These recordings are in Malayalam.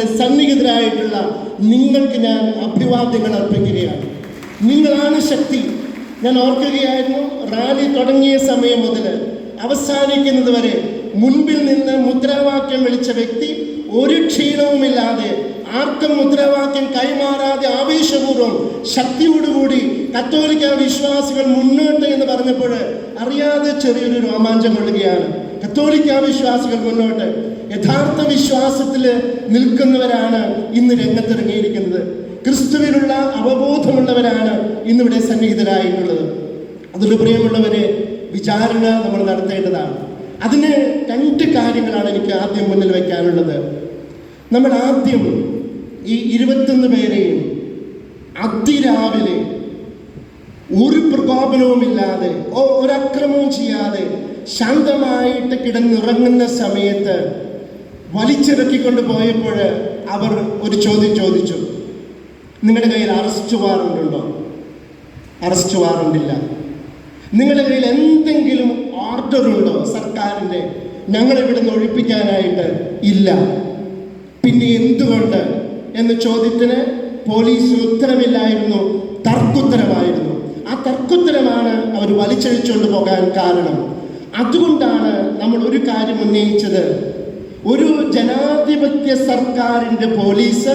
സന്നിഹിതരായിട്ടുള്ള നിങ്ങൾക്ക് ഞാൻ അഭിവാദ്യങ്ങൾ അർപ്പിക്കുകയാണ്. നിങ്ങളാണ് ശക്തി. ഞാൻ ഓർക്കുകയായിരുന്നു, റാലി തുടങ്ങിയ സമയം മുതൽ അവസാനിക്കുന്നത് വരെ മുൻപിൽ നിന്ന് മുദ്രാവാക്യം വിളിച്ച വ്യക്തി ഒരു ക്ഷീണവുമില്ലാതെ, ആർക്കും മുദ്രാവാക്യം കൈമാറാതെ ആവേശപൂർവ്വം ശക്തിയോടുകൂടി കത്തോലിക്ക വിശ്വാസികൾ മുന്നോട്ട് എന്ന് പറഞ്ഞപ്പോൾ അറിയാതെ ചെറിയൊരു രോമാഞ്ചം കൊള്ളുകയാണ്. കത്തോലിക്ക വിശ്വാസികൾ മുന്നോട്ട്, യഥാർത്ഥ വിശ്വാസത്തിൽ നിൽക്കുന്നവരാണ് ഇന്ന് രംഗത്തിറങ്ങിയിരിക്കുന്നത്. ക്രിസ്തുവിനുള്ള അവബോധമുള്ളവരാണ് ഇന്നിവിടെ സന്നിഹിതരായിട്ടുള്ളത്. അതിൽ പ്രിയമുള്ളവരെ, വിചാരണ നമ്മൾ നടത്തേണ്ടതാണ്. അതിന് രണ്ട് കാര്യങ്ങളാണ് എനിക്ക് ആദ്യം മുന്നിൽ വയ്ക്കാനുള്ളത്. നമ്മൾ ആദ്യം ഈ 21 പേരെയും അതിരാവിലെ ഒരു പ്രകോപനവുമില്ലാതെ ഒരക്രമവും ചെയ്യാതെ ശാന്തമായിട്ട് കിടന്നുറങ്ങുന്ന സമയത്ത് വലിച്ചിറക്കിക്കൊണ്ട് പോയപ്പോൾ അവർ ഒരു ചോദ്യം ചോദിച്ചു, നിങ്ങളുടെ കയ്യിൽ അറസ്റ്റ് വാറണ്ട് ഉണ്ടോ? അറസ്റ്റ് വാറണ്ട് ഇല്ല. നിങ്ങളുടെ കയ്യിൽ എന്തെങ്കിലും ഓർഡർ ഉണ്ടോ സർക്കാരിൻ്റെ ഞങ്ങളെ ഇവിടുന്ന് ഒഴിപ്പിക്കാനായിട്ട്? ഇല്ല. പിന്നെ എന്തുകൊണ്ട് എന്ന ചോദ്യത്തിന് പോലീസിന് ഉത്തരമില്ലായിരുന്നു, തർക്കുത്തരമായിരുന്നു. ആ തർക്കുത്തരമാണ് അവർ വലിച്ചഴിച്ചുകൊണ്ട് പോകാൻ കാരണം. അതുകൊണ്ടാണ് നമ്മൾ ഒരു കാര്യം ഉന്നയിച്ചത്, ഒരു ജനാധിപത്യ സർക്കാരിൻ്റെ പോലീസ്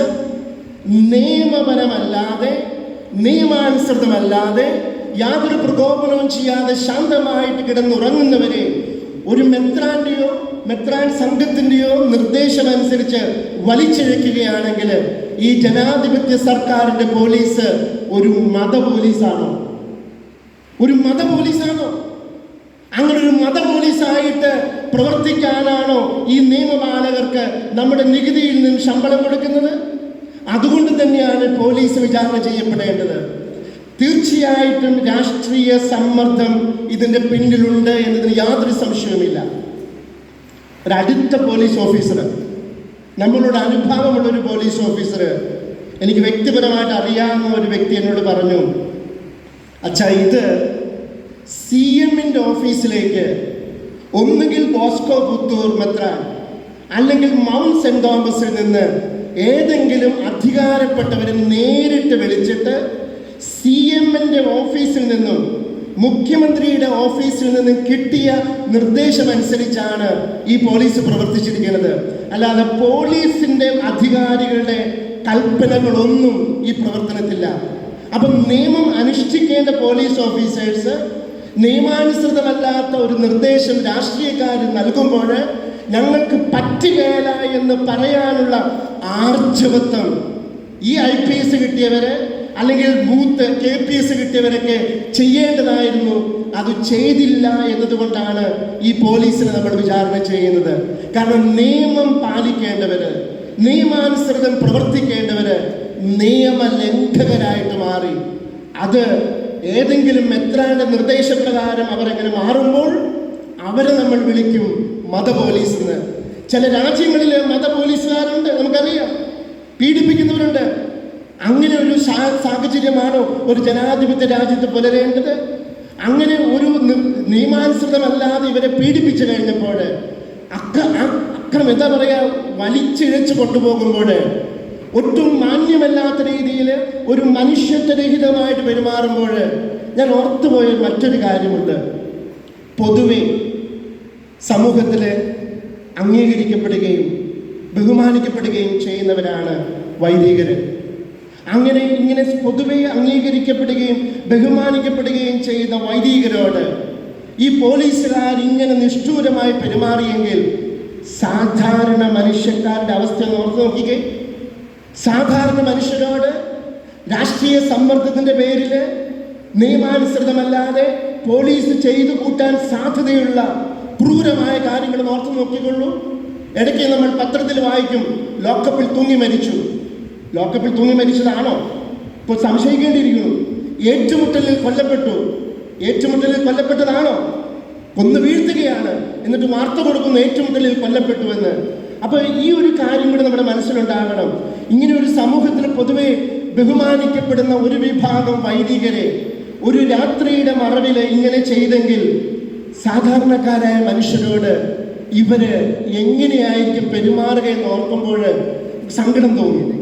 നിയമപരമല്ലാതെ, നിയമാനുസൃതമല്ലാതെ, യാതൊരു പ്രകോപനവും ചെയ്യാതെ ശാന്തമായിട്ട് കിടന്നുറങ്ങുന്നവരെ ഒരു മെത്രാൻ സംഘത്തിൻ്റെയോ നിർദ്ദേശമനുസരിച്ച് വലിച്ചിഴക്കുകയാണെങ്കിൽ ഈ ജനാധിപത്യ സർക്കാരിൻ്റെ പോലീസ് ഒരു മത പോലീസാണോ? ഒരു മത പോലീസാണോ? അങ്ങനെ ഒരു മത പോലീസായിട്ട് പ്രവർത്തിക്കാനാണോ ഈ നിയമപാലകർക്ക് നമ്മുടെ നികുതിയിൽ നിന്ന് ശമ്പളം കൊടുക്കുന്നത്? അതുകൊണ്ട് തന്നെയാണ് പോലീസ് വിചാരണ ചെയ്യപ്പെടേണ്ടത്. തീർച്ചയായിട്ടും രാഷ്ട്രീയ സമ്മർദ്ദം ഇതിൻ്റെ പിന്നിലുണ്ട് എന്നതിന് യാതൊരു സംശയവുമില്ല. ഒരടുത്ത പോലീസ് ഓഫീസർ, നമ്മളോട് അനുഭവമുള്ളൊരു പോലീസ് ഓഫീസർ, എനിക്ക് വ്യക്തിപരമായിട്ട് അറിയാവുന്ന ഒരു വ്യക്തി എന്നോട് പറഞ്ഞു, അച്ഛാ, ഇത് CM-ൻ്റെ ഓഫീസിലേക്ക് ഒന്നുകിൽ ബോസ്കോ പുത്തൂർ മെത്രാൻ അല്ലെങ്കിൽ മൗണ്ട് സെന്റ് തോമസിൽ നിന്ന് ഏതെങ്കിലും അധികാരപ്പെട്ടവരെ നേരിട്ട് വിളിച്ചിട്ട് CM-ൻ്റെ ഓഫീസിൽ നിന്നും മുഖ്യമന്ത്രിയുടെ ഓഫീസിൽ നിന്നും കിട്ടിയ നിർദ്ദേശമനുസരിച്ചാണ് ഈ പോലീസ് പ്രവർത്തിച്ചിരിക്കുന്നത്. അല്ലാതെ പോലീസിൻ്റെ അധികാരികളുടെ കൽപ്പനകളൊന്നും ഈ പ്രവർത്തനത്തില്ല. അപ്പം നിയമം അനുഷ്ഠിക്കേണ്ട പോലീസ് ഓഫീസേഴ്സ് നിയമാനുസൃതമല്ലാത്ത ഒരു നിർദ്ദേശം രാഷ്ട്രീയക്കാർ നൽകുമ്പോൾ ഞങ്ങൾക്ക് പറ്റുകയില്ല എന്ന് പറയാനുള്ള ആർജവത്വം ഈ IPS കിട്ടിയവര് അല്ലെങ്കിൽ ബൂത്ത് KPS കിട്ടിയവരൊക്കെ ചെയ്യേണ്ടതായിരുന്നു. അത് ചെയ്തില്ല എന്നതുകൊണ്ടാണ് ഈ പോലീസിനെ നമ്മൾ വിചാരണ ചെയ്യുന്നത്. കാരണം നിയമം പാലിക്കേണ്ടവര്, നിയമാനുസൃതം പ്രവർത്തിക്കേണ്ടവര് നിയമലംഘകരായിട്ട് മാറി. അത് ഏതെങ്കിലും മെത്രാന്റെ നിർദ്ദേശപ്രകാരം അവരെങ്ങനെ മാറുമ്പോൾ അവരെ നമ്മൾ വിളിക്കും മത പോലീസ് എന്ന്. ചില രാജ്യങ്ങളിൽ മത പോലീസുകാരുണ്ട്, നമുക്കറിയാം, പീഡിപ്പിക്കുന്നവരുണ്ട്. അങ്ങനെ ഒരു സാഹചര്യമാണോ ഒരു ജനാധിപത്യ രാജ്യത്ത് പുലരേണ്ടത്? അങ്ങനെ ഒരു നിയമാനുസൃതമല്ലാതെ ഇവരെ പീഡിപ്പിച്ചു കഴിഞ്ഞപ്പോൾ അക്രമം എന്താ പറയുക, വലിച്ചിഴച്ച് കൊണ്ടുപോകുമ്പോൾ ഒട്ടും മാന്യമല്ലാത്ത രീതിയിൽ ഒരു മനുഷ്യത്വരഹിതമായിട്ട് പെരുമാറുമ്പോൾ ഞാൻ ഓർത്തുപോയ മറ്റൊരു കാര്യമുണ്ട്. പൊതുവെ സമൂഹത്തിൽ അംഗീകരിക്കപ്പെടുകയും ബഹുമാനിക്കപ്പെടുകയും ചെയ്യുന്നവരാണ് വൈദികര്. ഇങ്ങനെ പൊതുവെ അംഗീകരിക്കപ്പെടുകയും ബഹുമാനിക്കപ്പെടുകയും ചെയ്യുന്ന വൈദികരോട് ഈ പോലീസുകാർ ഇങ്ങനെ നിഷ്ഠൂരമായി പെരുമാറിയെങ്കിൽ സാധാരണ മനുഷ്യക്കാരുടെ അവസ്ഥ ഓർത്ത് നോക്കിക്കേ. സാധാരണ മനുഷ്യരോട് രാഷ്ട്രീയ സമ്മർദ്ദത്തിൻ്റെ പേരിൽ നിയമാനുസൃതമല്ലാതെ പോലീസ് ചെയ്തു കൂട്ടാൻ സാധ്യതയുള്ള ക്രൂരമായ കാര്യങ്ങൾ ഓർത്ത് നോക്കിക്കൊള്ളൂ. ഇടയ്ക്ക് നമ്മൾ പത്രത്തിൽ വായിക്കും, ലോക്കപ്പിൽ തൂങ്ങി മരിച്ചു. ലോക്കപ്പിൽ തൂങ്ങി മരിച്ചതാണോ? ഇപ്പോൾ സംശയിക്കേണ്ടിയിരിക്കുന്നു. ഏറ്റുമുട്ടലിൽ കൊല്ലപ്പെട്ടതാണോ? കൊന്നു വീഴ്ത്തുകയാണ്, എന്നിട്ട് വാർത്ത കൊടുക്കുന്നു ഏറ്റുമുട്ടലിൽ കൊല്ലപ്പെട്ടു എന്ന്. അപ്പോൾ ഈ ഒരു കാര്യം കൂടെ നമ്മുടെ മനസ്സിലുണ്ടാകണം. ഇങ്ങനെ ഒരു സമൂഹത്തിൽ പൊതുവെ ബഹുമാനിക്കപ്പെടുന്ന ഒരു വിഭാഗം വൈദികരെ ഒരു രാത്രിയുടെ മറവിൽ ഇങ്ങനെ ചെയ്തെങ്കിൽ സാധാരണക്കാരായ മനുഷ്യരോട് ഇവര് എങ്ങനെയായിരിക്കും പെരുമാറുക എന്ന് ഓർക്കുമ്പോൾ സങ്കടം തോന്നിയത്.